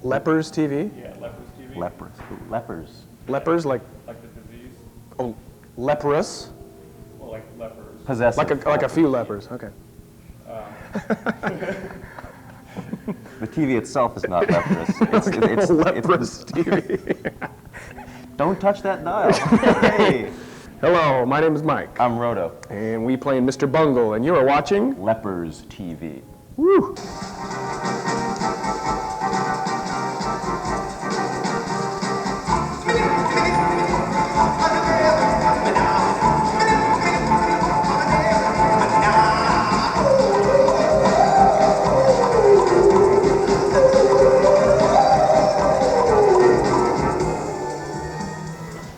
Lepers TV? Yeah, Lepers TV. Lepers. Lepers. Lepers, like the disease. oh, leprous, Well, like lepers. Possessive. like a few lepers. Okay. The TV itself is not leprous. It's Lepers TV. Don't touch that dial. Hey. Hello, my name is Mike, I'm Roto. and we play Mr. Bungle, and you are watching Lepers TV. Woo!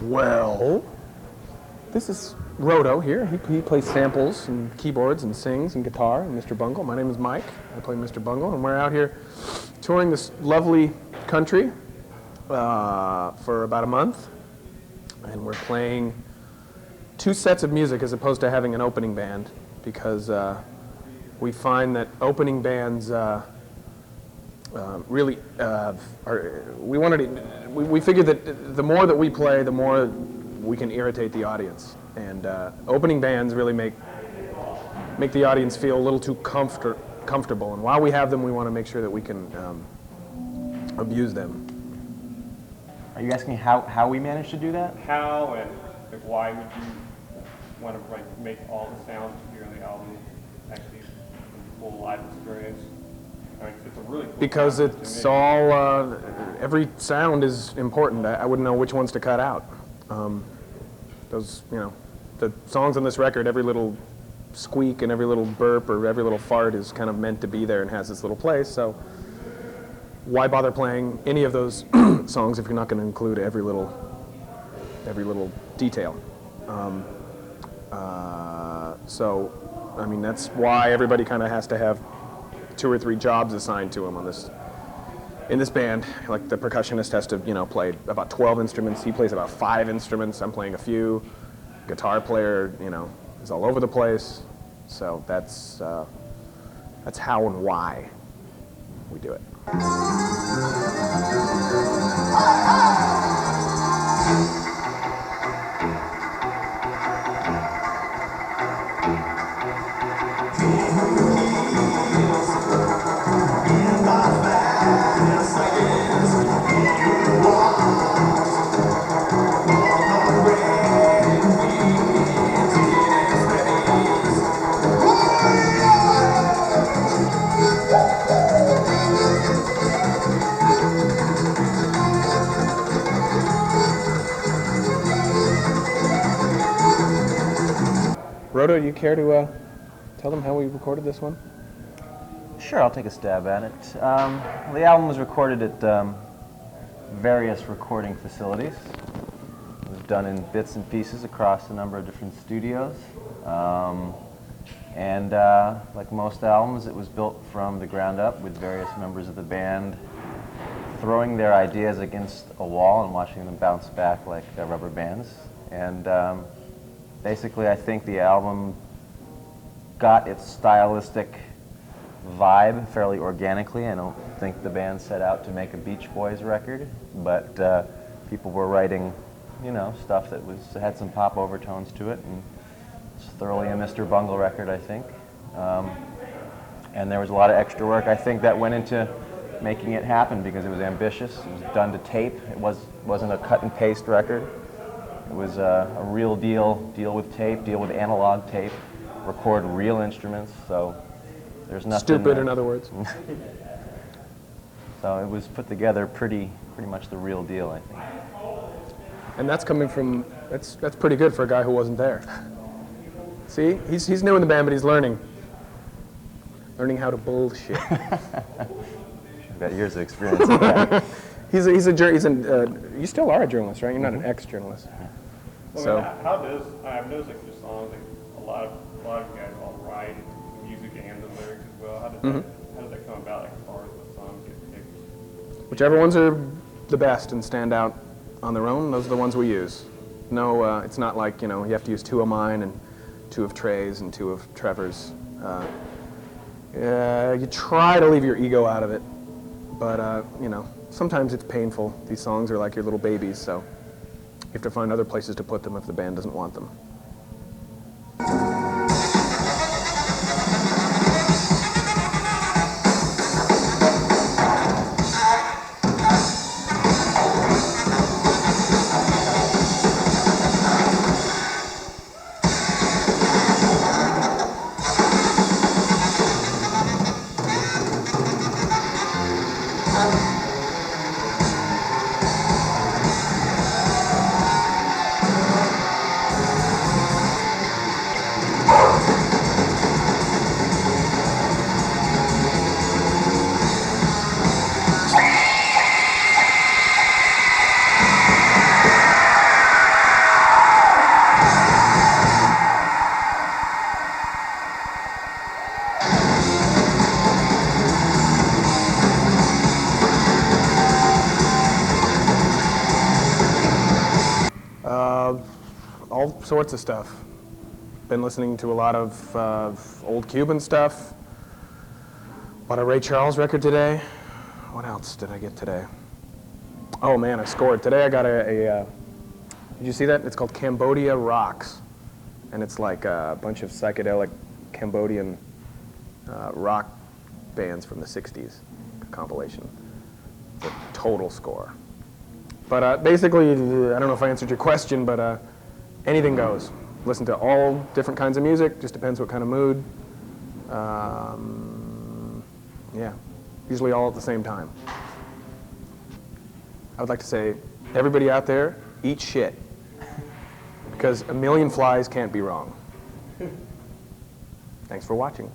Well, this is Roto here. He plays samples and keyboards and sings and guitar, and Mr. Bungle. My name is Mike. I play Mr. Bungle, and we're out here touring this lovely country for about a month, and we're playing 2 sets of music as opposed to having an opening band, because we find that opening bands really we figured that the more that we play, the more we can irritate the audience, and opening bands really make the audience feel a little too comfortable, and while we have them, we want to make sure that we can abuse them. Are you asking how we managed to do that? How and like, why would you want to like make all the sounds you hear on the album actually a full live experience? I mean, it's a really cool Because concept it's to me. all, every sound is important. I wouldn't know which ones to cut out. Those, the songs on this record, every little squeak and every little burp or every little fart is kind of meant to be there and has its little place. So why bother playing any of those songs if you're not going to include every little detail? So, I mean, that's why everybody kind of has to have 2 or 3 jobs assigned to him in this band. Like the percussionist has to, play about 12 instruments. He plays about 5 instruments. I'm playing a few. Guitar player, is all over the place. So that's how and why we do it. Roto, do you care to tell them how we recorded this one? Sure, I'll take a stab at it. The album was recorded at various recording facilities. It was done in bits and pieces across a number of different studios. And like most albums, it was built from the ground up with various members of the band throwing their ideas against a wall and watching them bounce back like rubber bands. And basically, I think the album got its stylistic vibe fairly organically. I don't think the band set out to make a Beach Boys record, but people were writing, stuff that had some pop overtones to it, and it's thoroughly a Mr. Bungle record, I think. And there was a lot of extra work, I think, that went into making it happen because it was ambitious. It was done to tape. It wasn't a cut and paste record. It was a real deal with tape, deal with analog tape, record real instruments, so there's nothing... Stupid, in other words. So it was put together pretty much the real deal, I think. And that's coming from, that's pretty good for a guy who wasn't there. See, he's new in the band, but he's learning how to bullshit. I've got years of experience with that. You still are a journalist, right? You're not an ex-journalist. Well, So, how does I've noticed like your songs, like a lot of you guys all write the music and the lyrics as well. How does that come about, like, as far as what songs get picked? whichever ones are the best and stand out on their own, those are the ones we use. No, it's not like, you have to use 2 of mine and 2 of Trey's and 2 of Trevor's. You try to leave your ego out of it, But, you know, sometimes it's painful. These songs are like your little babies, so you have to find other places to put them if the band doesn't want them. All sorts of stuff. Been listening to a lot of old Cuban stuff. Bought a Ray Charles record today. What else did I get today? Oh man, I scored. Today I got did you see that? It's called Cambodia Rocks. And it's like a bunch of psychedelic Cambodian rock bands from the 60s, a compilation. It's a total score. But basically, I don't know if I answered your question, but anything goes. Listen to all different kinds of music, just depends what kind of mood. Yeah, usually all at the same time. I would like to say, everybody out there, eat shit. Because a million flies can't be wrong. Thanks for watching.